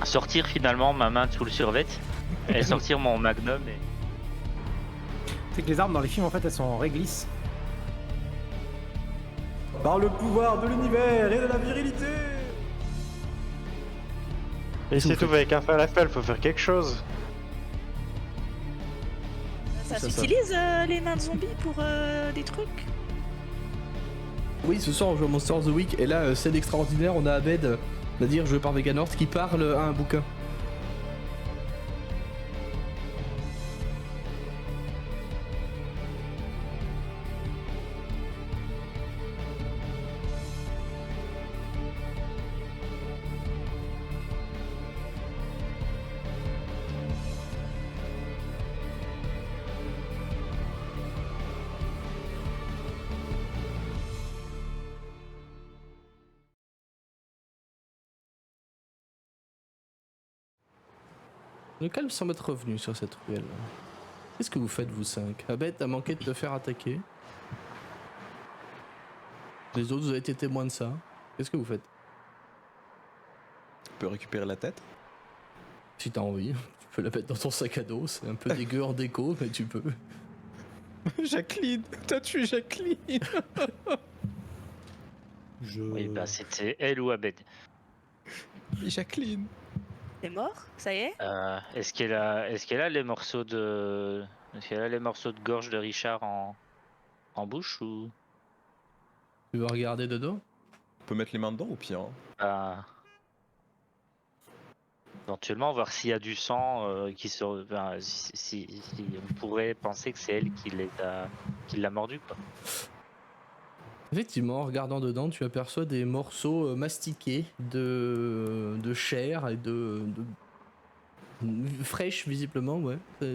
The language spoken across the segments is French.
Sortir finalement ma main sous le survêt et sortir mon magnum et... C'est que les armes dans les films en fait elles sont en réglisse. Par le pouvoir de l'univers et de la virilité. Et c'est tout, avec un falafel, faut faire quelque chose. Ça Ça, s'utilise les mains de zombies pour des trucs? Oui, ce soir on joue à Monster of the Week et là, scène extraordinaire, on a Abed, c'est-à-dire joué par Veganorth, qui parle à un bouquin. Le calme semble être revenu sur cette ruelle. Qu'est-ce que vous faites, vous cinq? Abed a manqué de te faire attaquer. Les autres, vous avez été témoins de ça. Qu'est-ce que vous faites? Tu peux récupérer la tête. Si t'as envie, tu peux la mettre dans ton sac à dos. C'est un peu dégueu en déco, mais tu peux. Jacqueline, t'as tué Jacqueline. Oui, bah c'était elle ou Abed. Jacqueline. T'es mort? Ça y est? Est-ce qu'elle a les morceaux de... Est-ce qu'elle a les morceaux de gorge de Richard en bouche ou... Tu veux regarder dedans? On peut mettre les mains dedans au pire. Hein. Bah, éventuellement voir s'il y a du sang qui se... Enfin, si on pourrait penser que c'est elle qui l'a mordu, quoi. Effectivement, en regardant dedans, tu aperçois des morceaux mastiqués de chair et de fraîche visiblement, ouais. Ça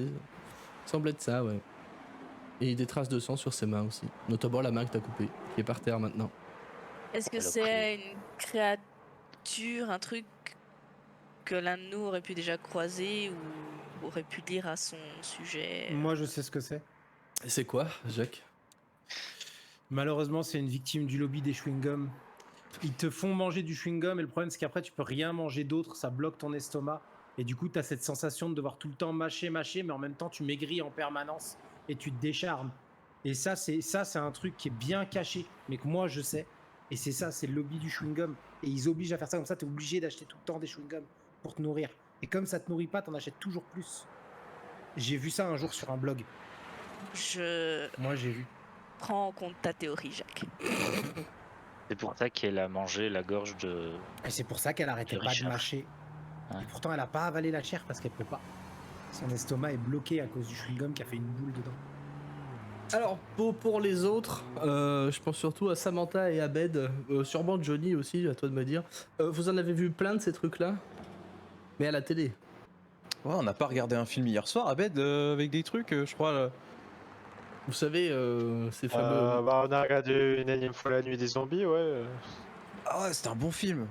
semble être ça, ouais. Et des traces de sang sur ses mains aussi, notamment la main que t'as coupée, qui est par terre maintenant. Est-ce que Elle a c'est une créature, un truc que l'un de nous aurait pu déjà croiser ou aurait pu lire à son sujet? Moi je sais ce que c'est. Et c'est quoi, Jacques? Malheureusement c'est une victime du lobby des chewing-gums. Ils te font manger du chewing-gum et le problème c'est qu'après tu peux rien manger d'autre, ça bloque ton estomac. Et du coup t'as cette sensation de devoir tout le temps mâcher, mais en même temps tu maigris en permanence et tu te décharnes. Et ça c'est un truc qui est bien caché, mais que moi je sais. Et c'est ça, c'est le lobby du chewing-gum. Et ils obligent à faire ça comme ça, t'es obligé d'acheter tout le temps des chewing-gums pour te nourrir. Et comme ça te nourrit pas, t'en achètes toujours plus. J'ai vu ça un jour sur un blog. Je Moi j'ai vu. prends en compte ta théorie, Jacques. C'est pour ça qu'elle a mangé la gorge de... Et c'est pour ça qu'elle arrêtait pas de Richard. mâcher. Ouais. Et pourtant elle a pas avalé la chair parce qu'elle peut pas. Son estomac est bloqué à cause du chewing-gum qui a fait une boule dedans. Alors, pour les autres, je pense surtout à Samantha et Abed, sûrement Johnny aussi, à toi de me dire. Vous en avez vu plein de ces trucs-là? Mais à la télé. Ouais, on n'a pas regardé un film hier soir, Abed, avec des trucs, je crois. Là. Vous savez, ces fameux... Bah, on a regardé une énième fois La Nuit des Zombies, ouais. Ah ouais, c'était un bon film.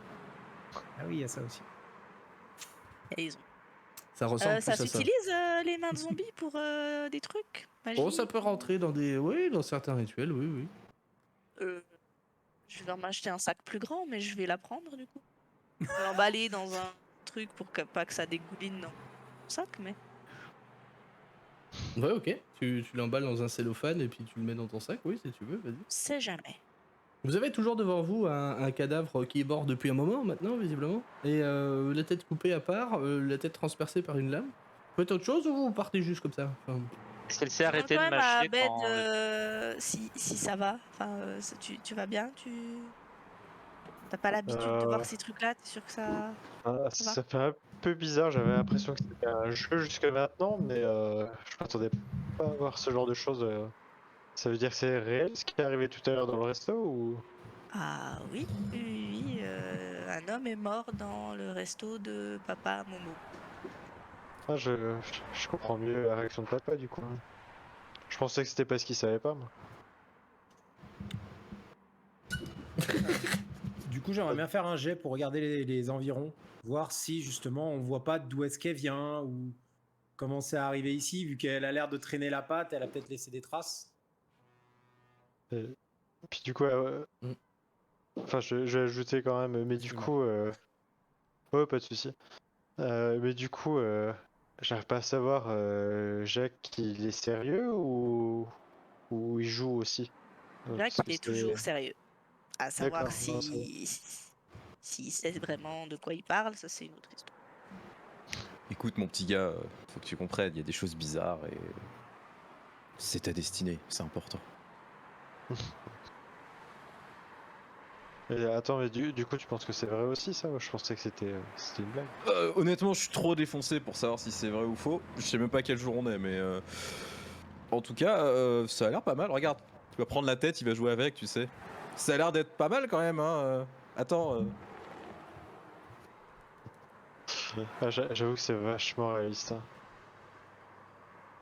Ah oui, il y a ça aussi. Et ils ont... Ça ressemble plus ça à ça. s'utilise les mains de zombies pour des trucs magiques? Oh, ça peut rentrer dans des... Oui, dans certains rituels, oui, oui. Je vais m'acheter un sac plus grand, mais je vais la prendre du coup. Je vais l'emballer dans un truc pour que pas que ça dégouline dans mon sac, mais... Ouais, ok. Tu l'emballes dans un cellophane et puis tu le mets dans ton sac, oui, si tu veux, vas-y. C'est jamais. Vous avez toujours devant vous un cadavre qui est mort depuis un moment maintenant, visiblement. Et la tête coupée à part, la tête transpercée par une lame. Faites autre chose ou vous partez juste comme ça? Enfin, Est-ce qu'elle s'est Je demande arrêtée quand de même à mâcher Abed quand... si ça va. Enfin, tu vas bien? T'as pas l'habitude de voir ces trucs-là? T'es sûr que ça... Ça fait un peu bizarre, j'avais l'impression que c'était un jeu jusque maintenant, mais je m'attendais pas à voir ce genre de choses. Ça veut dire que c'est réel ce qui est arrivé tout à l'heure dans le resto ou... Ah oui, oui, un homme est mort dans le resto de papa Momo. Ah, je comprends mieux la réaction de papa du coup. Je pensais que c'était parce qu'il savait pas, moi. Du coup, j'aimerais bien faire un jet pour regarder les environs, voir si justement on voit pas d'où est-ce qu'elle vient ou comment c'est arrivé ici, vu qu'elle a l'air de traîner la patte, elle a peut-être laissé des traces. Et puis du coup, Mm. enfin, je vais ajouter quand même, mais du Excuse-moi. coup, Ouais, pas de souci. Mais du coup, j'arrive pas à savoir, Jacques, il est sérieux ou il joue aussi? Jacques, Parce que il est toujours c'est... sérieux. À savoir D'accord, non, ça va. s'il sait vraiment de quoi il parle, ça c'est une autre histoire. Écoute, mon petit gars, faut que tu comprennes, il y a des choses bizarres et. C'est ta destinée, c'est important. Et attends, mais du coup, tu penses que c'est vrai aussi, ça? Moi, je pensais que c'était une blague. Honnêtement, je suis trop défoncé pour savoir si c'est vrai ou faux. Je sais même pas quel jour on est, mais. En tout cas, ça a l'air pas mal. Regarde, tu vas prendre la tête, il va jouer avec, tu sais. Ça a l'air d'être pas mal quand même, hein. Attends. Ah, j'avoue que c'est vachement réaliste, hein.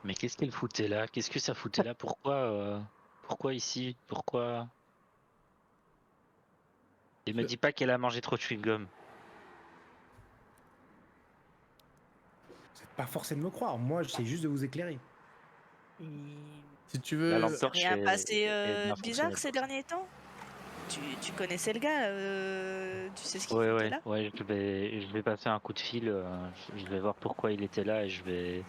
Mais qu'est-ce qu'elle foutait là? Qu'est-ce que ça foutait là? Pourquoi ici? Pourquoi? Elle me dit pas qu'elle a mangé trop de chewing-gum. Vous n'êtes pas forcé de me croire. Moi, j'essaie juste de vous éclairer. Si tu La veux. lampe C'est torche rien passé est bien de bizarre fonctionné ces pour ça. derniers temps? Tu connaissais le gars, tu sais ce qu'il Ouais, foutait ouais, là? ouais, je vais passer un coup de fil, je vais voir pourquoi il était là et je vais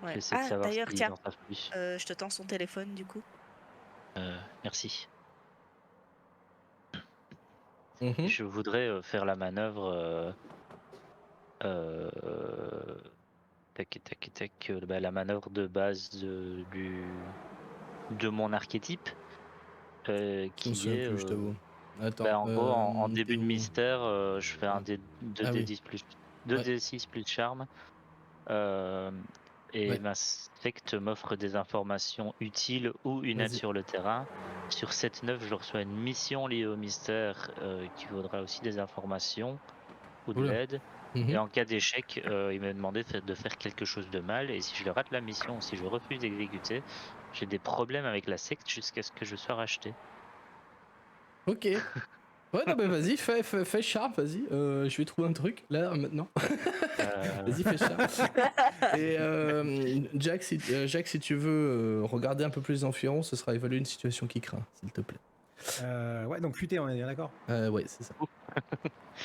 Ouais. essayer de Ah, savoir d'ailleurs, s'ils tiens, en savent plus. je te tends son téléphone du coup. Merci. Mhm. Je voudrais faire la manœuvre. Euh, tac, tac, tac, la manœuvre de base de mon archétype, Je me qui souviens est, plus, je t'avoue. Attends, en gros, en t'es début de où? mystère, je fais un Ah, D, 2 ah oui, D10 plus ouais, 2D6 plus charme, euh, et ouais, ma secte m'offre des informations utiles ou une aide vas-y. sur le terrain. Sur cette 9, je reçois une mission liée au mystère qui vaudra aussi des informations ou de Oula. l'aide. Et Mhm. en cas d'échec, il m'a demandé de faire quelque chose de mal. Et si je rate la mission ou si je refuse d'exécuter, j'ai des problèmes avec la secte jusqu'à ce que je sois racheté. Ok. Ouais, non, mais vas-y, fais charme, vas-y. Je vais trouver un truc, là, maintenant. Euh, Vas-y, fais charme. Et Jack, si tu veux regarder un peu plus les environs, ce sera évaluer une situation qui craint, s'il te plaît. Ouais, donc futé, on est bien d'accord. Ouais, c'est ça.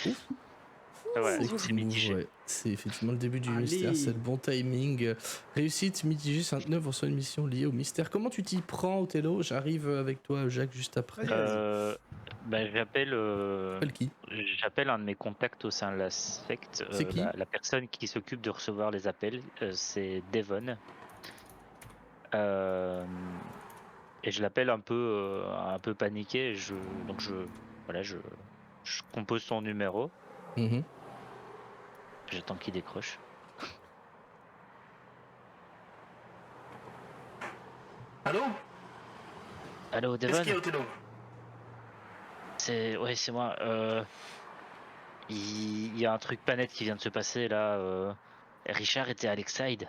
Ouf. ouais, C'est c'est cool, mitigé. ouais. C'est effectivement le début du Allez. mystère, c'est le bon timing. Réussite mitigée, 5-9, on reçoit une mission liée au mystère. Comment tu t'y prends, Othello? J'arrive avec toi, Jacques, juste après. Vas-y, vas-y. Ben, Appelle qui? j'appelle un de mes contacts au sein de la secte, C'est qui? la personne qui s'occupe de recevoir les appels, c'est Devon. Euh, et je l'appelle un peu paniqué. Donc voilà, je compose son numéro. Mhm. J'attends qu'il décroche. Allô? Allô, Qu'est-ce qu'il y a, Devon? Othello? C'est moi. Il y a un truc pas net qui vient de se passer là. Richard était à Lakeside.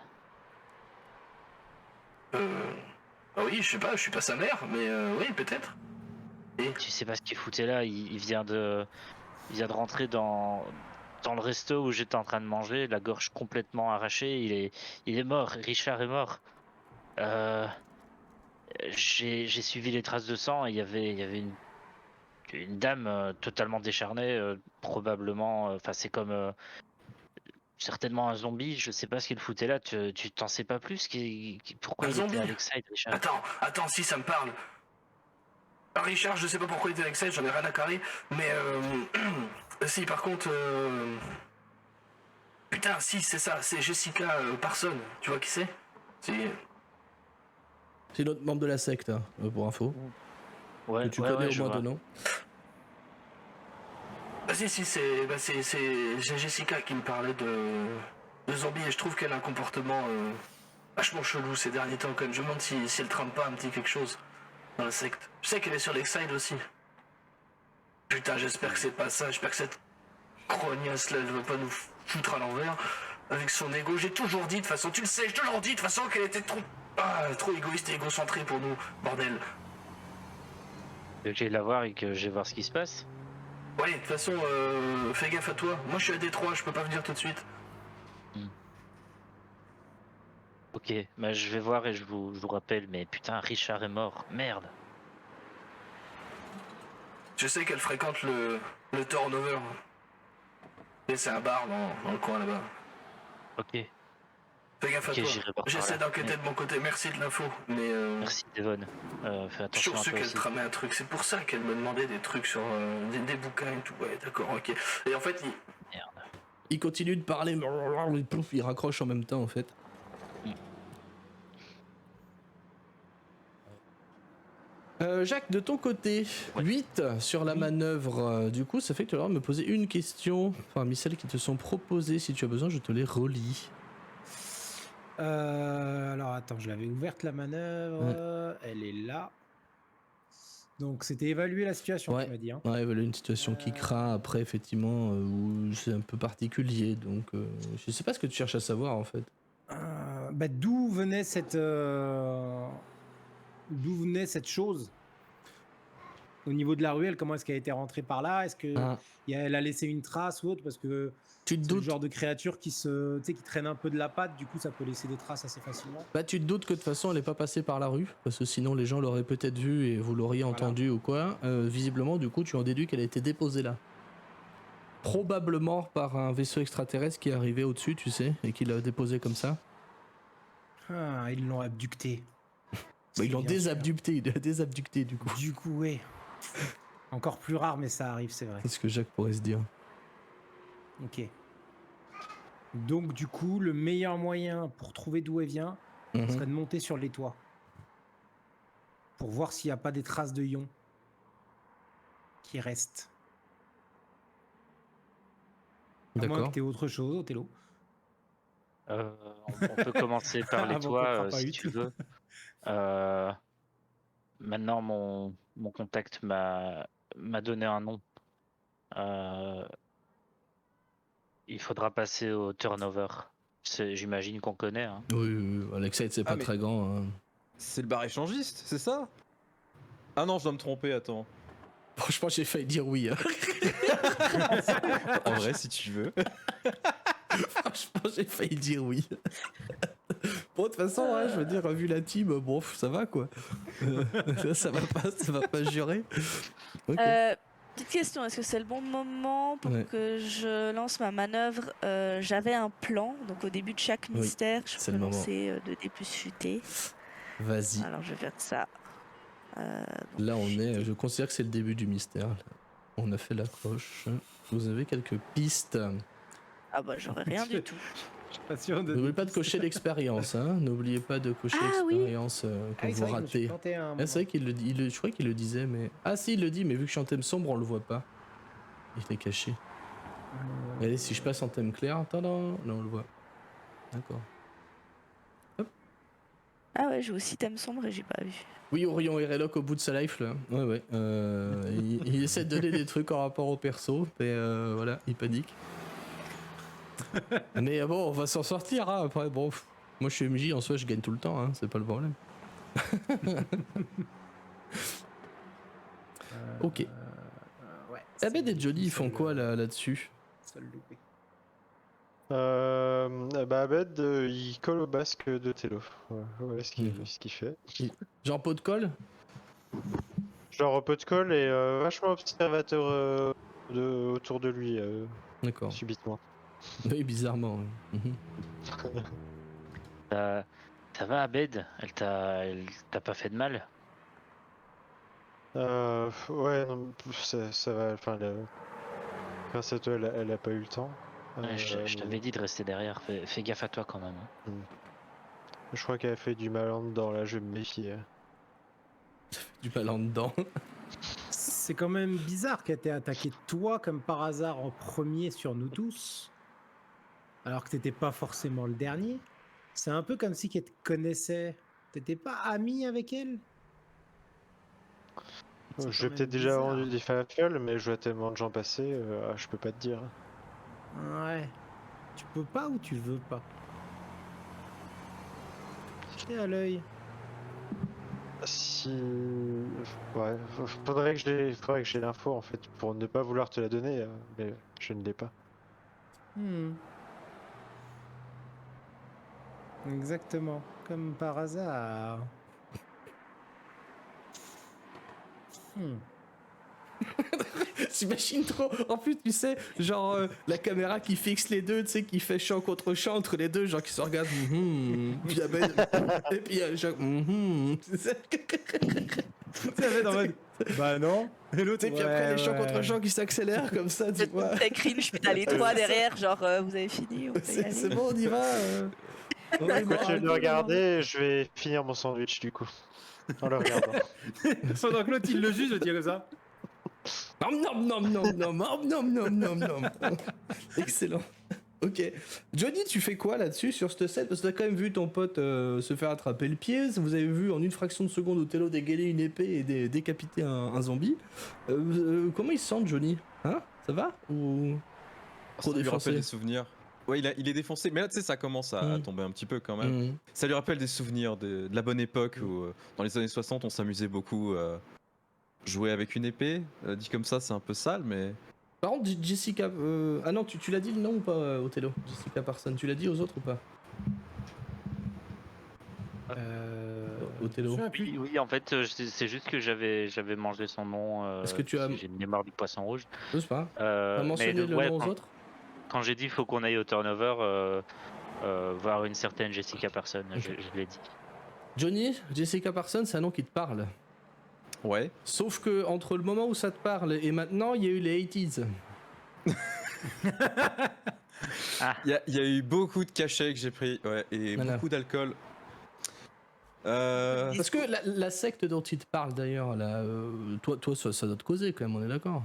Ah oui, je sais pas, je suis pas sa mère, mais oui, peut-être. Et Tu sais pas ce qu'il foutait là. Il vient de rentrer dans le resto où j'étais en train de manger, la gorge complètement arrachée. Il est mort. Richard est mort. Euh, j'ai suivi les traces de sang et il y avait une dame totalement décharnée, probablement. Enfin, c'est comme certainement un zombie. Je sais pas ce qu'il foutait là. Tu t'en sais pas plus? Pourquoi un il était à zombie? Lakeside, Richard? Attends, si ça me parle. Ah, Richard, je sais pas pourquoi il était avec ça, j'en ai rien à carrer, mais si, par contre, putain, si, c'est ça, c'est Jessica Parson, tu vois qui c'est? Si. C'est notre membre de la secte, hein, pour info. Que Ouais, tu ouais, connais ouais, au je moins de vois. nom. Bah si, c'est Jessica qui me parlait de zombies et je trouve qu'elle a un comportement vachement chelou ces derniers temps quand même. Je me demande si elle trame pas un petit quelque chose dans la secte. Je sais qu'elle est sur Lakeside aussi. Putain, j'espère que c'est pas ça. J'espère que cette crognasse là, elle va pas nous foutre à l'envers avec son ego. J'ai toujours dit de toute façon, tu le sais, j'ai toujours dit de toute façon qu'elle était trop égoïste et égocentrée pour nous, bordel. Que j'aille la voir et que je vais voir ce qui se passe. Ouais, de toute façon, fais gaffe à toi. Moi je suis à Détroit, je peux pas venir tout de suite. Ok, bah je vais voir et je vous rappelle. Mais putain, Richard est mort. Merde. Je sais qu'elle fréquente le turnover. Et c'est un bar dans le coin là-bas. Ok, Fais gaffe à ok, toi. j'irai voir par J'essaie là. d'enquêter de mon côté. Merci de l'info. Mais Merci Devon. Fais je suis attention à sûr toi qu'elle aussi. tramait un truc. C'est pour ça qu'elle me demandait des trucs sur des bouquins et tout. Ouais, d'accord, ok. Et en fait, Il continue de parler, mais plouf, il raccroche en même temps en fait. Jacques, de ton côté, Ouais. 8 sur la Oui. manœuvre. Du coup, ça fait que tu vas me poser une question parmi celles qui te sont proposées. Si tu as besoin, je te les relis. Alors attends, je l'avais ouverte la manœuvre. Elle est là. Donc c'était évaluer la situation, Ouais. tu m'as dit. Hein. Ouais, voilà une situation qui craint après, effectivement, où c'est un peu particulier. Donc, je sais pas ce que tu cherches à savoir en fait. D'où venait cette chose au niveau de la ruelle? Comment est-ce qu'elle a été rentrée par là? Est-ce que Ah, elle a laissé une trace ou autre? Parce que tu te c'est le doutes. genre de créature qui qui traîne un peu de la patte. Du coup, ça peut laisser des traces assez facilement. Bah, tu te doutes que de toute façon, elle est pas passée par la rue, parce que sinon les gens l'auraient peut-être vue et vous l'auriez entendu ou quoi. Visiblement, du coup, tu en déduis qu'elle a été déposée là. Probablement par un vaisseau extraterrestre qui est arrivé au-dessus, tu sais, et qui l'a déposée comme ça. Ah, ils l'ont abducté. Bah, ils l'ont Bien sûr. désabducté, il a désabducté du coup. Du coup, ouais. Encore plus rare, mais ça arrive, c'est vrai. C'est ce que Jacques pourrait se dire. Ok. Donc, du coup, le meilleur moyen pour trouver d'où elle vient Mhm. serait de monter sur les toits. Pour voir s'il n'y a pas des traces de ions qui restent. À moins que D'accord. tu aies autre chose, Othello. On peut commencer par les Avant qu'on toits crape à si huit. tu veux. Euh, Maintenant, mon contact m'a donné un nom. Il faudra passer au turnover. J'imagine qu'on connaît. Hein. Oui, Alexei, c'est pas mais- très grand. Hein. C'est le bar échangiste, c'est ça? Ah non, je dois me tromper, attends. Franchement, j'ai failli dire oui. Hein. En vrai, si tu veux. Franchement, j'ai failli dire oui. Bon, de toute façon, ouais, je veux dire, vu la team, bon, ça va quoi. Ça va pas jurer. Ok. Petite question, est-ce que c'est le bon moment pour Ouais. que je lance ma manœuvre? J'avais un plan, donc au début de chaque Oui, mystère, je c'est peux le moment. lancer 2 dés plus futés. Vas-y. Alors je vais faire ça. Donc, Là, on est. futé. Je considère que c'est le début du mystère. Là. On a fait l'accroche. Vous avez quelques pistes. Ah bah j'aurais rien du tout. Je suis pas sûr de. N'oubliez pas de cocher l'expérience. Hein. N'oubliez pas de cocher Ah oui. l'expérience quand Ah, vous ratez. Ah, c'est vrai qu'il le dit. Je croyais qu'il le disait, mais. Ah, si, il le dit, mais vu que je suis en thème sombre, on le voit pas. Il est caché. Allez, si je passe en thème clair. Attends, non, on le voit. D'accord. Ah ouais, j'ai aussi thème sombre et j'ai pas vu. Oui, Orion Erelok au bout de sa life là. Ouais. Il essaie de donner des trucs en rapport au perso, mais voilà, il panique. Mais bon, on va s'en sortir hein, après. Bon, moi je suis MJ en soi, je gagne tout le temps, hein, c'est pas le problème. Ok. Ouais. Abed et Johnny, ils font quoi là-dessus? Seul loupé. Abed, il colle au basque de Tello. Voilà ce qu'il fait. Genre pot de colle? Genre peu de colle et vachement observateur autour de lui, D'accord. subitement. Oui, bizarrement. Oui. Mhm. Ça va, Abed? Elle t'a pas fait de mal? Ouais, non, ça va. Enfin, grâce à toi, elle a pas eu le temps. Ouais, je t'avais dit de rester derrière. Fais gaffe à toi quand même. Hein. Je crois qu'elle a fait du mal en dedans, là, je vais me méfier. Du ballon dedans. C'est quand même bizarre qu'elle t'ait attaqué toi comme par hasard en premier sur nous tous, alors que t'étais pas forcément le dernier. C'est un peu comme si qu'elle te connaissait. T'étais pas ami avec elle? C'est Je quand vais peut-être même déjà bizarre. vendu des falafels, mais je vois tellement de gens passer, je peux pas te dire. Ouais. Tu peux pas ou tu veux pas? T'es à l'œil. Si. Ouais, faudrait que j'ai l'info en fait, pour ne pas vouloir te la donner, mais je ne l'ai pas. Exactement. Comme par hasard. J'imagine trop. En plus, tu sais, genre la caméra qui fixe les deux, tu sais, qui fait champ contre champ entre les deux, genre qui se regardent. Puis Abed, et puis il y a genre. Tu sais, en mode, bah non. Et l'autre, Et puis après, les champs contre champs qui s'accélèrent comme ça, tu vois. C'est cringe, putain, les trois derrière, genre vous avez fini, on peut y aller. C'est bon, on y va. On va y Moi, je vais voir. le regarder, je vais finir mon sandwich du coup. En le regardant. Pendant que l'autre il le juge, je dis comme ça. Nom nom nom nom nom nom nom nom nom. Excellent. Ok. Johnny, tu fais quoi là-dessus sur cette scène? Parce que t'as quand même vu ton pote se faire attraper le pied. Vous avez vu en une fraction de seconde Othello dégainer une épée et décapiter un zombie. Comment il se sent, Johnny? Hein? Ça va? Ou Ça lui rappelle des souvenirs. Ouais, il est défoncé, mais là, tu sais, ça commence à tomber un petit peu quand même. Ça lui rappelle des souvenirs de la bonne époque où, dans les années 60, on s'amusait beaucoup à jouer avec une épée. Dit comme ça, c'est un peu sale, mais... Par contre, Jessica... Ah non, tu l'as dit le nom ou pas, Othello? Jessica Parson, tu l'as dit aux autres ou pas? Othello. Oui, en fait, c'est juste que j'avais mangé son nom. Est-ce que tu as... J'ai une mémoire du poisson rouge. Je sais pas. T'as mentionné le nom aux autres? Quand j'ai dit qu'il faut qu'on aille au turnover, voir une certaine Jessica Parson, je l'ai dit. Johnny, Jessica Parson, c'est un nom qui te parle. Ouais. Sauf que entre le moment où ça te parle et maintenant, il y a eu les 80s. Il y a eu beaucoup de cachets que j'ai pris, ouais, et Voilà. beaucoup d'alcool. Parce que la secte dont il te parle d'ailleurs, là, toi ça doit te causer quand même, on est d'accord?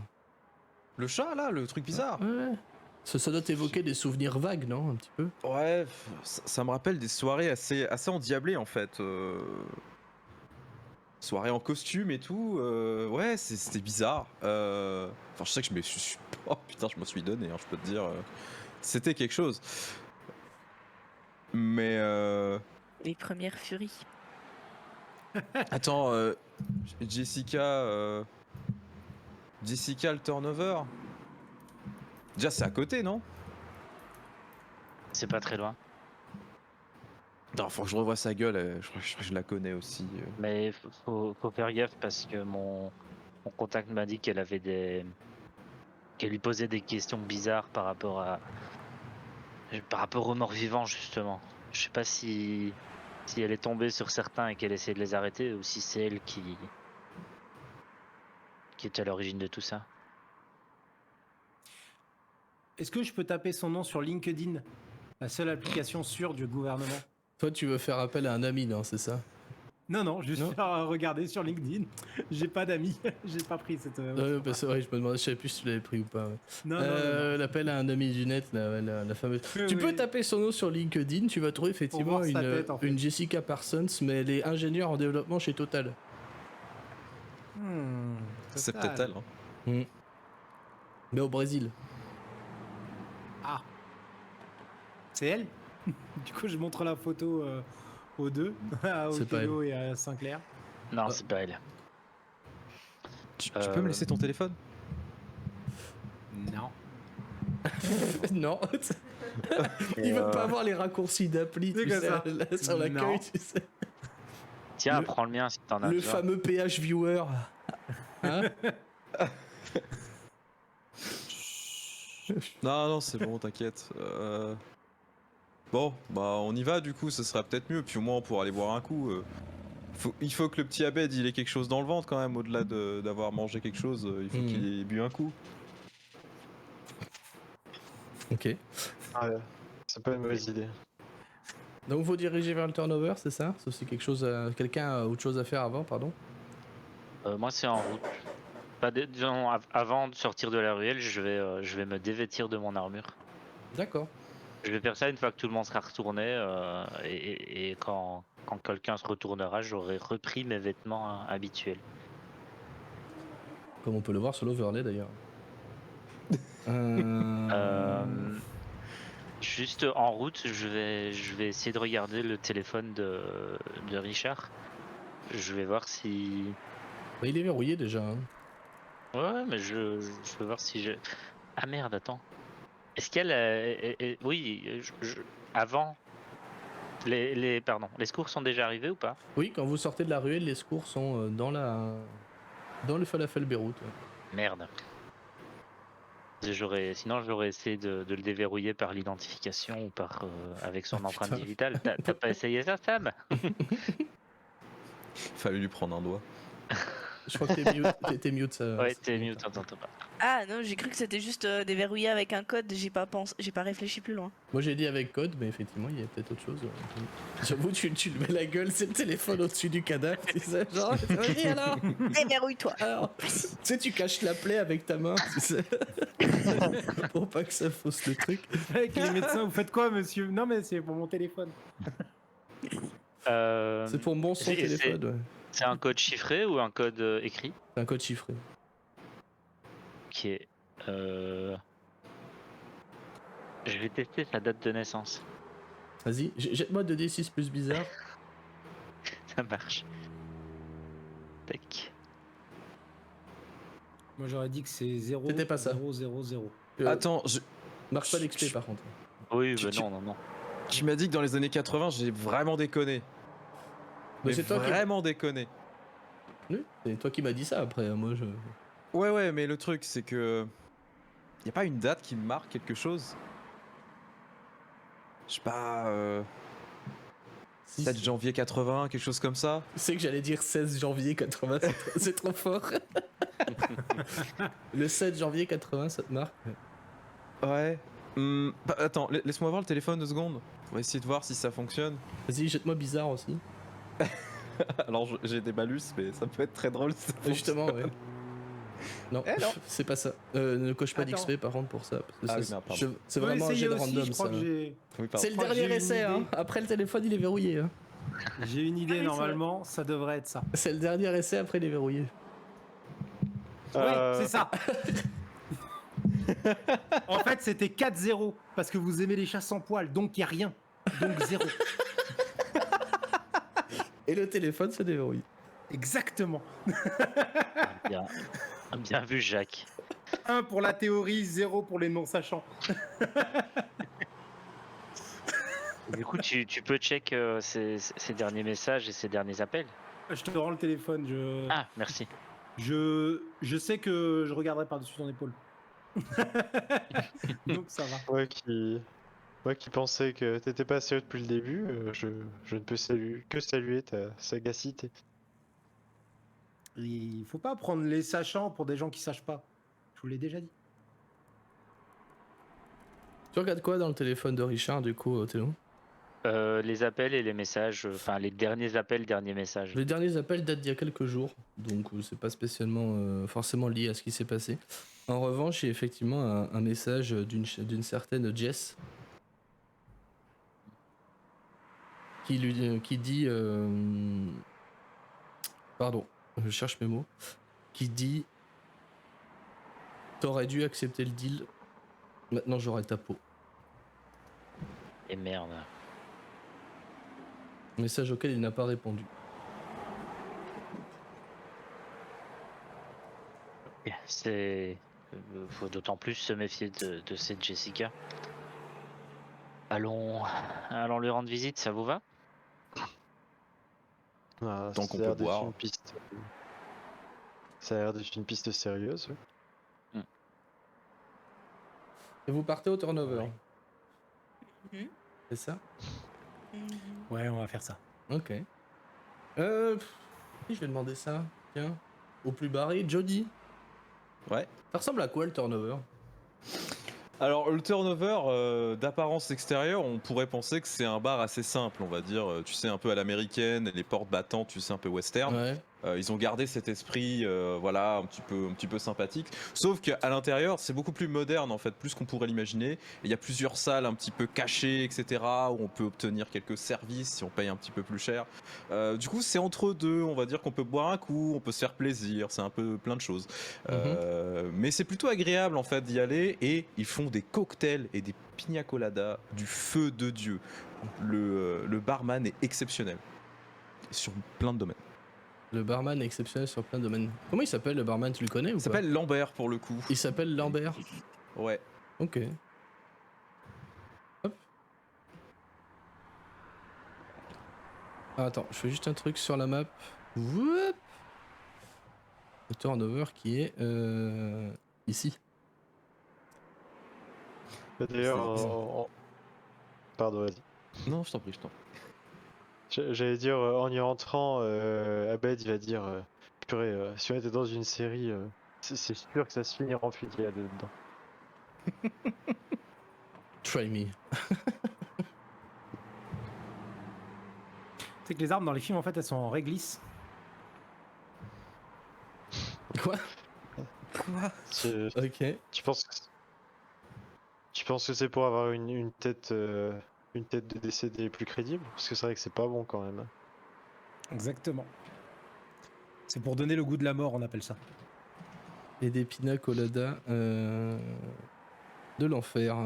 Le chat, là, le truc bizarre. Ouais. Ça doit t'évoquer des souvenirs vagues, non? Un petit peu? Ouais, ça me rappelle des soirées assez endiablées en fait. Soirées en costume et tout. Ouais, c'était bizarre. Enfin, je sais que je me suis. Oh putain, je me suis donné, hein, je peux te dire. C'était quelque chose. Mais. Les premières furies. Attends, Jessica. Jessica le turnover. Déjà, c'est à côté, non? C'est pas très loin. Non, faut que je revoie sa gueule, je crois que je la connais aussi. Mais faut faire gaffe parce que mon contact m'a dit qu'elle avait qu'elle lui posait des questions bizarres par rapport aux morts vivants justement. Je sais pas si elle est tombée sur certains et qu'elle essaie de les arrêter ou si c'est elle qui est à l'origine de tout ça. Est-ce que je peux taper son nom sur LinkedIn, la seule application sûre du gouvernement? Toi, tu veux faire appel à un ami, non, c'est ça? Non, juste Non. faire regarder sur LinkedIn. J'ai pas d'amis, j'ai pas pris cette. Bah, c'est vrai, je me demandais, je savais plus si tu l'avais pris ou pas. Ouais. Non, L'appel à un ami du net, la fameuse. Tu peux taper son nom sur LinkedIn, tu vas trouver effectivement voir sa tête, en fait. une Jessica Parsons, mais elle est ingénieure en développement chez Total. C'est Total. peut-être elle. Hein. Mais au Brésil. Ah. C'est elle? Du coup, je montre la photo aux deux, à C'est pas Othello et à Sinclair. Non, c'est pas elle. Tu peux me laisser ton téléphone? Non. Non. Il veut pas avoir les raccourcis d'appli, C'est tu comme sais, ça. là, sur l'accueil, Non. tu sais. Tiens, Le- prends le mien si t'en as Le besoin. fameux PH viewer. Hein? Non, c'est bon, t'inquiète. Bon, bah on y va du coup, ce sera peut-être mieux, puis au moins on pourra aller boire un coup. Il faut que le petit Abed il ait quelque chose dans le ventre quand même, au-delà d'avoir mangé quelque chose, il faut qu'il ait bu un coup. Ok. Ouais, c'est pas une mauvaise idée. Donc vous dirigez vers le turnover, c'est ça? Sauf si quelqu'un a autre chose à faire avant, pardon? Moi, c'est en route. Disons, avant de sortir de la ruelle, je vais me dévêtir de mon armure. D'accord. Je vais faire ça une fois que tout le monde sera retourné et quand quelqu'un se retournera, j'aurai repris mes vêtements habituels. Comme on peut le voir sur l'overlay d'ailleurs. Juste en route, je vais essayer de regarder le téléphone de Richard. Je vais voir si... Bah, il est verrouillé déjà. Hein. Ouais, mais je veux voir si je... Ah merde, attends. Est-ce qu'elle... Oui, avant... Les secours sont déjà arrivés ou pas? Oui, quand vous sortez de la ruelle, les secours sont dans le falafel Beyrouth. Ouais. Merde. Sinon, j'aurais essayé de le déverrouiller par l'identification ou par avec son Ah, empreinte putain. digitale. T'as pas essayé ça, Sam? Fallait lui prendre un doigt. Je crois que t'es mute, ça. Ouais, ça t'es monte. mieux, t'entends pas. Ah non, j'ai cru que c'était juste déverrouillé avec un code, j'ai pas réfléchi plus loin. Moi j'ai dit avec code, mais effectivement il y a peut-être autre chose. J'avoue, tu le mets la gueule, c'est le téléphone au-dessus du cadavre, tu sais, genre, vas-y alors. Déverrouille-toi. Alors, tu sais, tu caches la plaie avec ta main, tu sais, pour pas que ça fausse le truc. Avec les médecins, vous faites quoi, monsieur? Non, mais c'est pour mon téléphone. C'est pour mon son c'est- téléphone, ouais. C'est un code chiffré ou un code écrit? C'est un code chiffré. Qui est. Je vais tester sa date de naissance. Vas-y, jette-moi 2d6 plus bizarre. Ça marche. Tac. Moi, j'aurais dit que c'est 0, C'était pas ça. 0, 0, 0. Attends, Marche pas l'XP par contre. Oui, Tu- bah tu- non. tu m'as dit que dans les années 80, j'ai vraiment déconné. Mais Mais c'est toi qui- vraiment déconné. Oui, c'est toi qui m'as dit ça après, moi je. Ouais, mais le truc, c'est que. Y a pas une date qui me marque quelque chose? Je sais pas. 7 janvier 80, quelque chose comme ça? Tu sais que j'allais dire 16 janvier 80, c'est trop fort. Le 7 janvier 80, ça te marque? Ouais. Attends, laisse-moi voir le téléphone 2 secondes. On va essayer de voir si ça fonctionne. Vas-y, jette-moi bizarre aussi. Alors j'ai des malus, mais ça peut être très drôle. Si ça fonctionne. Justement, ouais. Non, Eh non. c'est pas ça. Ne coche pas Attends. d'XP par contre pour ça. Parce que Ah ça, oui, non, pardon. c'est Faut vraiment un essayer jet de aussi, random je crois ça. que j'ai... Oui, pardon. C'est le crois que dernier j'ai une essai, hein. idée. Après le téléphone il est verrouillé. Hein. J'ai une idée, Ah oui, c'est normalement, ça devrait être ça. C'est le dernier essai, après il est verrouillé. Ouais, c'est ça. En fait, c'était 4-0, parce que vous aimez les chats sans poils, donc il n'y a rien. Donc 0. Et le téléphone se déverrouille. Exactement. Bien, bien vu, Jacques. 1 pour la théorie, 0 pour les non-sachants. Du coup, tu peux check ces derniers messages et ces derniers appels. Je te rends le téléphone, Ah, merci. je sais que je regarderai par-dessus ton épaule. Donc ça va. Moi qui pensais que t'étais pas sérieux depuis le début, je ne peux que saluer ta sagacité. Il faut pas prendre les sachants pour des gens qui sachent pas. Je vous l'ai déjà dit. Tu regardes quoi dans le téléphone de Richard du coup, Théo? Les appels et les messages, enfin les derniers appels, derniers messages. Les derniers appels datent d'il y a quelques jours, donc c'est pas spécialement forcément lié à ce qui s'est passé. En revanche, il y a effectivement un message d'une certaine Jess qui dit pardon, je cherche mes mots, qui dit t'aurais dû accepter le deal, maintenant j'aurai ta peau. Et merde. Message auquel il n'a pas répondu. C'est. Faut d'autant plus se méfier de cette Jessica. Allons lui rendre visite, ça vous va? Ah, Tant ça qu'on a l'air peut d'être boire. une piste. Ça a l'air d'être une piste sérieuse. Ouais. Et vous partez au turnover. Mhm. C'est ça? Ouais, on va faire ça. Ok. Je vais demander ça. Tiens. Au plus barré, Jody. Ouais. Ça ressemble à quoi le turnover? Alors le turnover d'apparence extérieure, on pourrait penser que c'est un bar assez simple, on va dire, tu sais, un peu à l'américaine, les portes battantes, tu sais, un peu western. Ouais. Ils ont gardé cet esprit, voilà, un petit peu sympathique. Sauf qu'à l'intérieur, c'est beaucoup plus moderne en fait, plus qu'on pourrait l'imaginer. Il y a plusieurs salles un petit peu cachées, etc., où on peut obtenir quelques services si on paye un petit peu plus cher. Du coup, c'est entre deux. On va dire qu'on peut boire un coup, on peut se faire plaisir. C'est un peu plein de choses. Mais c'est plutôt agréable en fait d'y aller. Et ils font des cocktails et des pina coladas du feu de Dieu. Le barman est exceptionnel sur plein de domaines. Le barman est exceptionnel sur plein de domaines. Comment il s'appelle le barman? Tu le connais ou Il pas? s'appelle Lambert pour le coup. Il s'appelle Lambert. Ouais. Ok. Hop. Ah, attends, je fais juste un truc sur la map. Whoop. Le turnover qui est ici. D'ailleurs, C'est- pardon, vas-y. Non, je t'en prie, je t'en prie. J'allais dire, en y rentrant, Abed il va dire purée, si on était dans une série, c'est sûr que ça se finira en fusillade dedans. Try me. C'est que les armes dans les films, en fait, elles sont en réglisse. Quoi? Tu, Ok. tu penses que c'est pour avoir une tête de décédé plus crédible? Parce que c'est vrai que c'est pas bon quand même. Exactement. C'est pour donner le goût de la mort, on appelle ça. Et des pina coladas de l'enfer.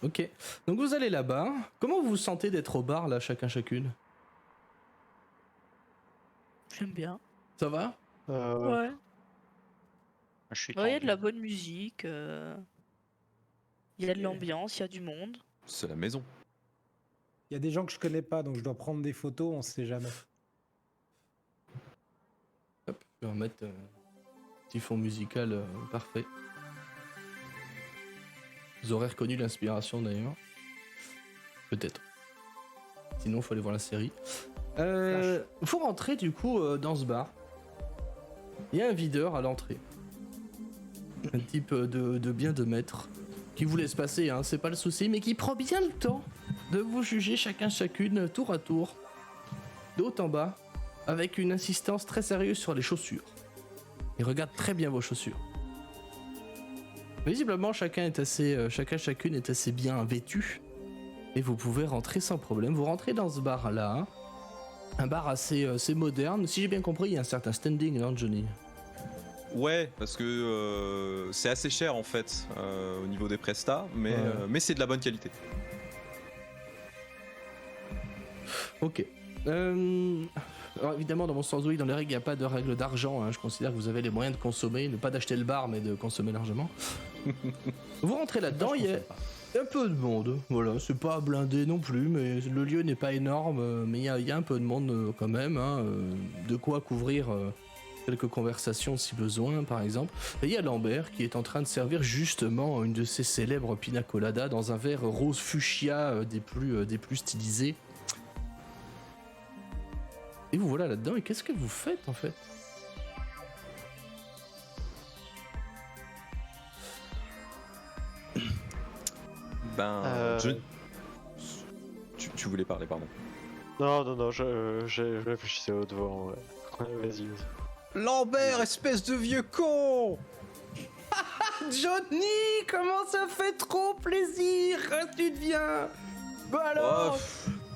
Ok. Donc vous allez là-bas. Comment vous vous sentez d'être au bar là, chacun chacune? J'aime bien. Ça va? Ouais. Je suis Ouais, il y a de tendu. la bonne musique. Il y a de l'ambiance, il y a du monde. C'est la maison. Il y a des gens que je connais pas, donc je dois prendre des photos, on sait jamais. Hop, je vais remettre petit fond musical parfait. Vous aurez reconnu l'inspiration d'ailleurs. Peut-être. Sinon, faut aller voir la série. Faut rentrer du coup dans ce bar. Il y a un videur à l'entrée. Un type de bien 2 mètres qui vous laisse passer, hein, c'est pas le souci, mais qui prend bien le temps de vous juger chacun chacune tour à tour, de haut en bas, avec une insistance très sérieuse sur les chaussures. Il regarde très bien vos chaussures. Visiblement, chacune est assez bien vêtue et vous pouvez rentrer sans problème. Vous rentrez dans ce bar-là, un bar assez moderne. Si j'ai bien compris, il y a un certain standing, non, Johnny? Ouais, parce que c'est assez cher en fait au niveau des prestats, mais, Ouais. mais c'est de la bonne qualité. Ok. Alors évidemment, dans mon sandwich, dans les règles, il n'y a pas de règle d'argent. Hein. Je considère que vous avez les moyens de consommer, ne pas d'acheter le bar, mais de consommer largement. Vous rentrez là-dedans, il y a un peu de monde. Voilà, c'est pas blindé non plus, mais le lieu n'est pas énorme, mais il y a un peu de monde quand même. Hein, de quoi couvrir quelques conversations si besoin, par exemple. Et il y a Lambert qui est en train de servir justement une de ses célèbres pina coladas dans un verre rose fuchsia des plus stylisés. Et vous voilà là-dedans, et qu'est-ce que vous faites en fait? Ben, tu voulais parler, pardon. Non, je réfléchissais à haute voix. Ouais. Vas-y. Lambert, espèce de vieux con! Johnny, comment ça fait trop plaisir quand tu te viens? Bah alors,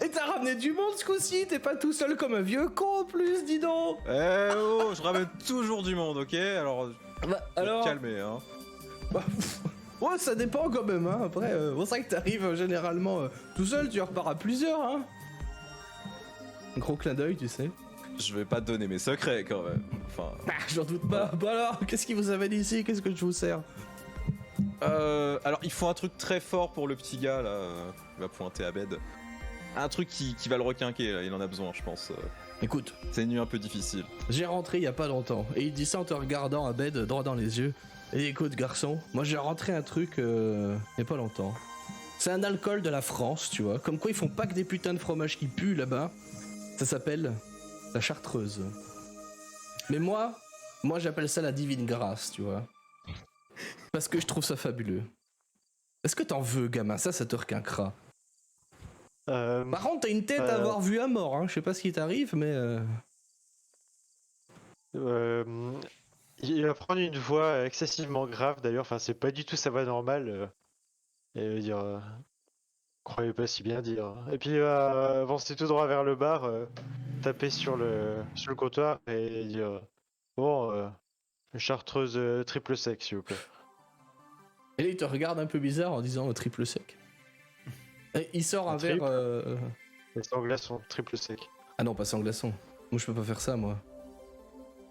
et t'as ramené du monde ce coup-ci, t'es pas tout seul comme un vieux con en plus, dis donc. Eh oh, je ramène toujours du monde, ok? Alors, Bah, faut alors, te calmer, hein. bah, ouais, ça dépend quand même, hein. Après, c'est vrai que t'arrives généralement tout seul, tu repars à plusieurs, hein. Un gros clin d'œil, tu sais. Je vais pas te donner mes secrets quand même. Enfin. Bah, j'en doute pas. Bah alors, qu'est-ce qu'il vous avait dit ici? Qu'est-ce que je vous sers? Alors, il faut un truc très fort pour le petit gars là. Il va pointer à Bed. Un truc qui va le requinquer là, il en a besoin, je pense. Écoute, C'est une nuit un peu difficile. j'ai rentré il y a pas longtemps, et il dit ça en te regardant à bed droit dans les yeux. Et écoute garçon, moi j'ai rentré un truc il y a pas longtemps. C'est un alcool de la France, tu vois. Comme quoi ils font pas que des putains de fromages qui puent là-bas. Ça s'appelle la chartreuse. Mais moi j'appelle ça la divine grâce, tu vois. Parce que je trouve ça fabuleux. Est-ce que t'en veux, gamin? Ça te requinquera. Par contre, t'as une tête à avoir vu à mort, hein. Je sais pas ce qui t'arrive, mais Il va prendre une voix excessivement grave d'ailleurs, enfin c'est pas du tout sa voix normale. Et il va dire croyez pas si bien dire. Et puis il va avancer tout droit vers le bar, taper sur le comptoir et dire bon, une chartreuse triple sec s'il vous plaît. et là, il te regarde un peu bizarre en disant triple sec. Et il sort un verre. Les sans glaçons triple sec. Ah non, pas sans glaçon. Moi, je peux pas faire ça, moi.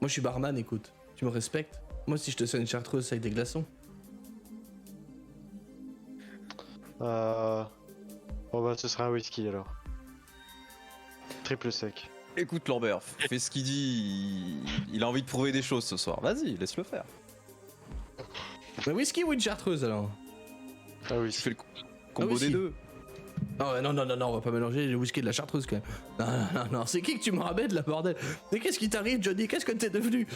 Moi, je suis barman, écoute. Tu me respectes? Moi, si je te sers une chartreuse avec des glaçons. Bon bah ce sera un whisky alors. Triple sec. Écoute Lambert, fais ce qu'il dit. Il a envie de prouver des choses ce soir. Vas-y, laisse-le faire. Un whisky ou une chartreuse alors? Ah oui, Tu fais le combo si. des deux. Ah ouais, non, on va pas mélanger le whisky et de la chartreuse quand même. Non, c'est qui que tu me ramènes là, bordel? Mais qu'est-ce qui t'arrive, Johnny? Qu'est-ce que t'es devenu?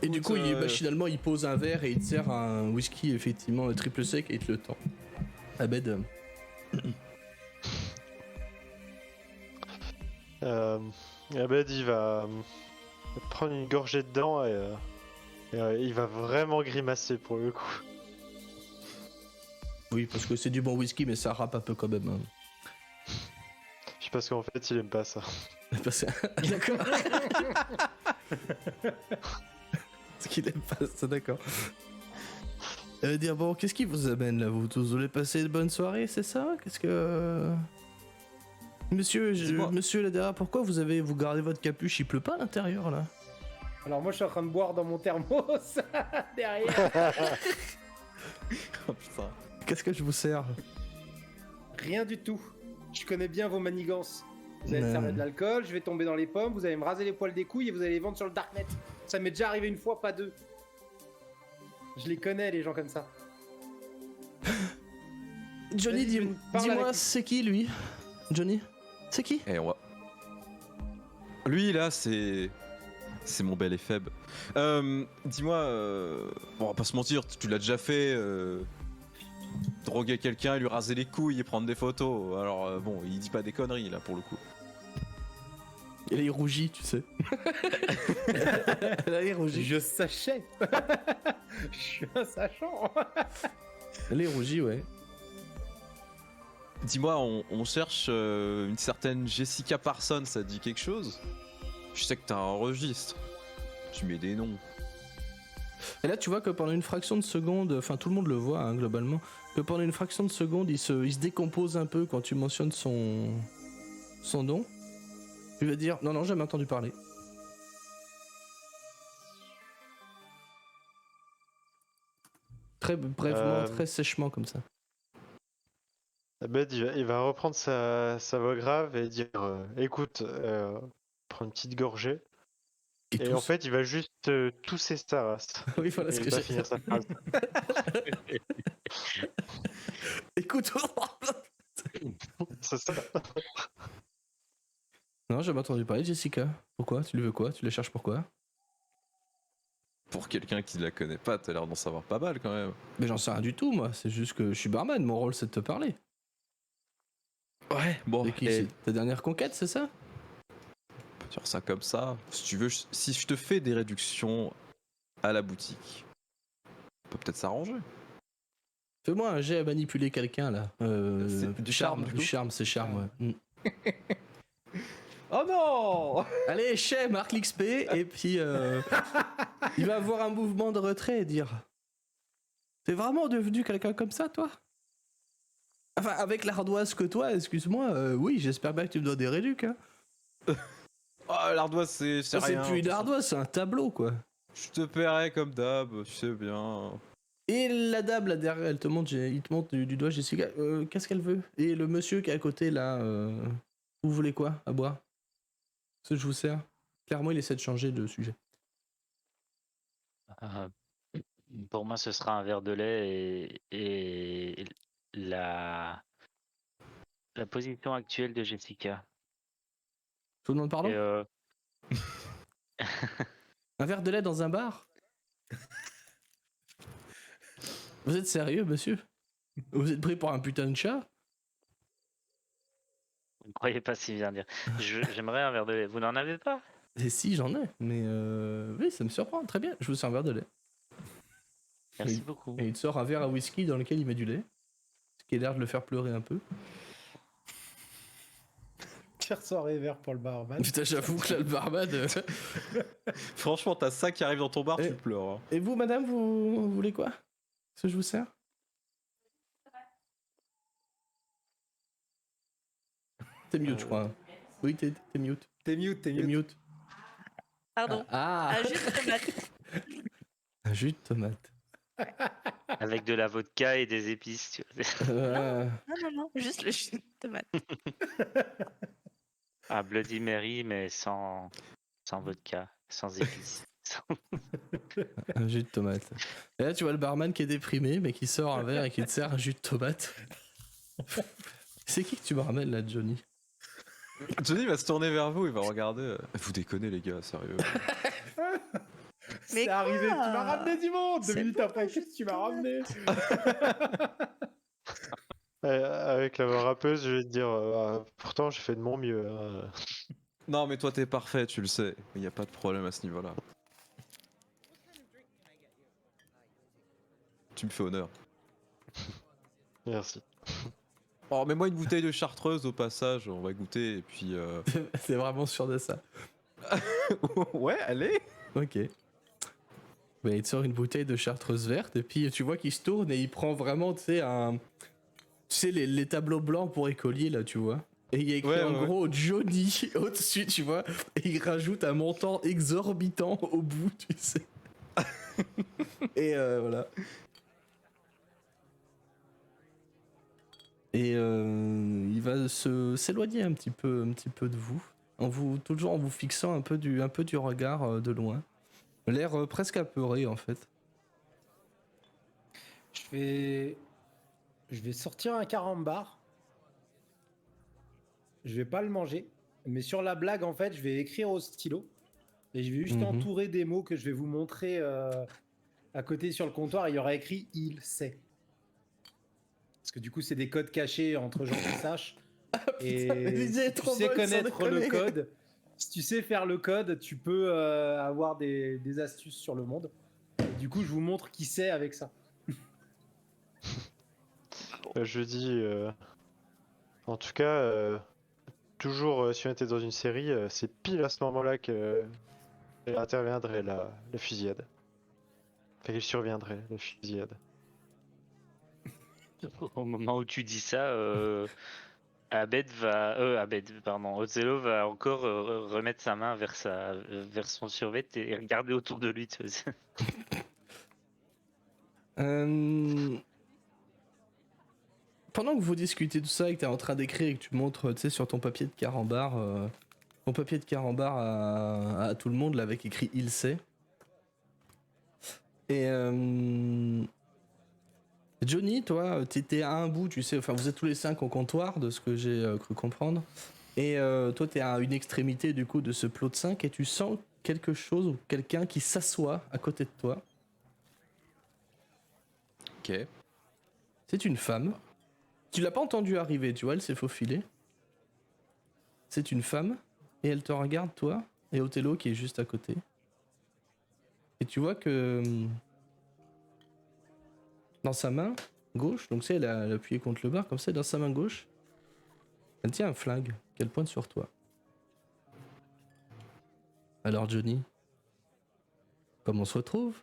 Et du coup, machinalement, il pose un verre et il te sert un whisky, effectivement, triple sec et il te le tend. Abed. Abed, il va prendre une gorgée dedans et il va vraiment grimacer pour le coup. Oui, parce que c'est du bon whisky, mais ça rappe un peu quand même. Hein. Je sais parce qu'en fait, il aime pas ça. Parce que- D'accord. Parce qu'il aime pas ça, d'accord. Dire bon, qu'est-ce qui vous amène là? Vous tous voulez passer une bonne soirée, c'est ça? Qu'est-ce que. Monsieur, Dis-moi. monsieur là-derrière, pourquoi vous gardez votre capuche? Il pleut pas à l'intérieur là? Alors moi je suis en train de boire dans mon thermos derrière. Oh putain. Qu'est-ce que je vous sers? Rien du tout. Je connais bien vos manigances. Vous allez me Non. servir de l'alcool, je vais tomber dans les pommes, vous allez me raser les poils des couilles et vous allez les vendre sur le darknet. Ça m'est déjà arrivé une fois, pas deux. Je les connais les gens comme ça. Johnny, Vas-y, parle dis-moi, avec lui. c'est qui lui? Johnny? C'est qui? Et on va. Lui là, c'est mon bel et faible. Dis-moi, bon, on va pas se mentir, tu l'as déjà fait. Droguer quelqu'un, lui raser les couilles et prendre des photos. Alors bon, il dit pas des conneries là pour le coup. Et là, il rougit, tu sais. Là, il rougit. Je sachais. Je suis un sachant. Là, il rougit, ouais. Dis-moi, on cherche une certaine Jessica Parsons, ça te dit quelque chose? Je sais que t'as un registre. Tu mets des noms. Et là, tu vois que pendant une fraction de seconde, enfin tout le monde le voit hein, globalement, que pendant une fraction de seconde, il se décompose un peu quand tu mentionnes son nom. Tu vas dire non, jamais entendu parler. Très brèvement, très sèchement comme ça. Abed, il va reprendre sa voix grave et dire écoute, prendre une petite gorgée. Et en fait, il va juste tousser sa race. oui, voilà ce Et que il va j'ai. finir sa phrase. Écoute, C'est ça. non, jamais entendu parler de Jessica. Pourquoi? Tu le veux quoi? Tu la cherches pourquoi? Pour quelqu'un qui la connaît pas, t'as l'air d'en savoir pas mal quand même. Mais j'en sais rien du tout, moi. C'est juste que je suis barman. Mon rôle, c'est de te parler. Ouais, bon, Et qui, et c'est ta dernière conquête, c'est ça? on peut dire ça comme ça. Si tu veux, si je te fais des réductions à la boutique, on peut peut-être s'arranger. Fais-moi un jet à manipuler quelqu'un là. C'est du charme, du Du coup charme, c'est charme, ouais. Oh non! Allez, Chez, marque l'XP, et puis il va avoir un mouvement de retrait et dire t'es vraiment devenu quelqu'un comme ça, toi? Enfin, avec l'ardoise que toi, excuse-moi, oui, j'espère bien que tu me dois des réducs, hein. Oh, l'ardoise, c'est Ça, rien. c'est plus une ardoise, c'est un tableau, quoi. Je te paierai comme d'hab, tu sais bien. Et la dame là derrière, elle te montre, il te montre du doigt Jessica, qu'est-ce qu'elle veut? Et le monsieur qui est à côté là, vous voulez quoi à boire? Ce que je vous sers? Clairement, il essaie de changer de sujet. Pour moi, ce sera un verre de lait et la position actuelle de Jessica. Je vous demande pardon? Et, Un verre de lait dans un bar? Vous êtes sérieux, monsieur? Vous êtes pris pour un putain de chat? vous ne croyez pas si bien dire. J'aimerais un verre de lait. Vous n'en avez pas? Et si, j'en ai, mais oui, ça me surprend, très bien. Je vous sers un verre de lait. Merci Oui. beaucoup. Et il te sort un verre à whisky dans lequel il met du lait, ce qui a l'air de le faire pleurer un peu. Pire soirée vert pour le barman. Putain, j'avoue que là, le barman... Franchement, t'as ça qui arrive dans ton bar, Eh. tu pleures. Hein. Et vous, madame, vous voulez quoi? Ce que je vous sers? T'es mute, je crois. Hein. Oui, t'es mute. T'es mute, t'es T'es mute. mute. Pardon. Ah, Un jus de tomate. un jus de tomate. Avec de la vodka et des épices. Tu vois. Non, juste le jus de tomate. Un Bloody Mary, mais sans vodka, sans épices. Un jus de tomate. Et là, tu vois le barman qui est déprimé, mais qui sort un verre et qui te sert un jus de tomate. C'est qui que tu me ramènes là, Johnny? Johnny va se tourner vers vous, il va regarder. Vous déconnez les gars, sérieux. C'est arrivé, tu m'as ramené du monde 2 C'est minutes bon, après, qu'est-ce que tu m'as ramené? Avec la rappeuse, je vais te dire, pourtant j'ai fait de mon mieux. Hein. Non mais toi t'es parfait, tu le sais. Il n'y a pas de problème à ce niveau-là. Tu me fais honneur. Merci. Oh, mets-moi une bouteille de chartreuse au passage, on va goûter et puis... C'est vraiment sûr de ça. ouais, allez. Ok. Bah, il te sort une bouteille de chartreuse verte et puis tu vois qu'il se tourne et il prend vraiment, tu sais, un... Tu sais, les tableaux blancs pour écolier, là, tu vois. Et il y a écrit Ouais, en ouais, gros Johnny au-dessus, tu vois. Et il rajoute un montant exorbitant au bout, tu sais. Et voilà. Et il va s'éloigner un petit peu de vous. Toujours en vous fixant un peu du regard de loin. L'air presque apeuré, en fait. Je vais sortir un carambar. Je vais pas le manger. Mais sur la blague, en fait, je vais écrire au stylo. Et je vais juste Mhm. entourer des mots que je vais vous montrer à côté sur le comptoir. Il y aura écrit « Il sait ». Parce que du coup, c'est des codes cachés entre gens qui sachent. Et l'idée est si tu trop sais bonne, sans connaître le déconner. code, si tu sais faire le code, tu peux avoir des astuces sur le monde. Et du coup, je vous montre qui c'est avec ça. Je dis, en tout cas, toujours si on était dans une série, c'est pile à ce moment-là que interviendrait la fusillade. Enfin, qu'il surviendrait la fusillade. Au moment où tu dis ça, pardon, Othello va encore remettre sa main vers son survêt et regarder autour de lui. Tu sais. Pendant que vous discutez tout ça et que t'es en train d'écrire et que tu montres, tu sais, sur ton papier de carambar, à tout le monde là avec écrit il sait. Et Johnny, toi, t'étais à un bout, tu sais, enfin vous êtes tous les 5 au comptoir de ce que j'ai cru comprendre. Et toi t'es à une extrémité du coup de ce plot de 5 et tu sens quelque chose ou quelqu'un qui s'assoit à côté de toi. Ok. C'est une femme. Tu l'as pas entendu arriver, tu vois, elle s'est faufilée. C'est une femme, et elle te regarde, toi, et Othello qui est juste à côté. Et tu vois que dans sa main gauche, donc c'est elle a appuyé contre le bar, comme ça, dans sa main gauche, elle tient un flingue qu'elle pointe sur toi. Alors Johnny, comment on se retrouve?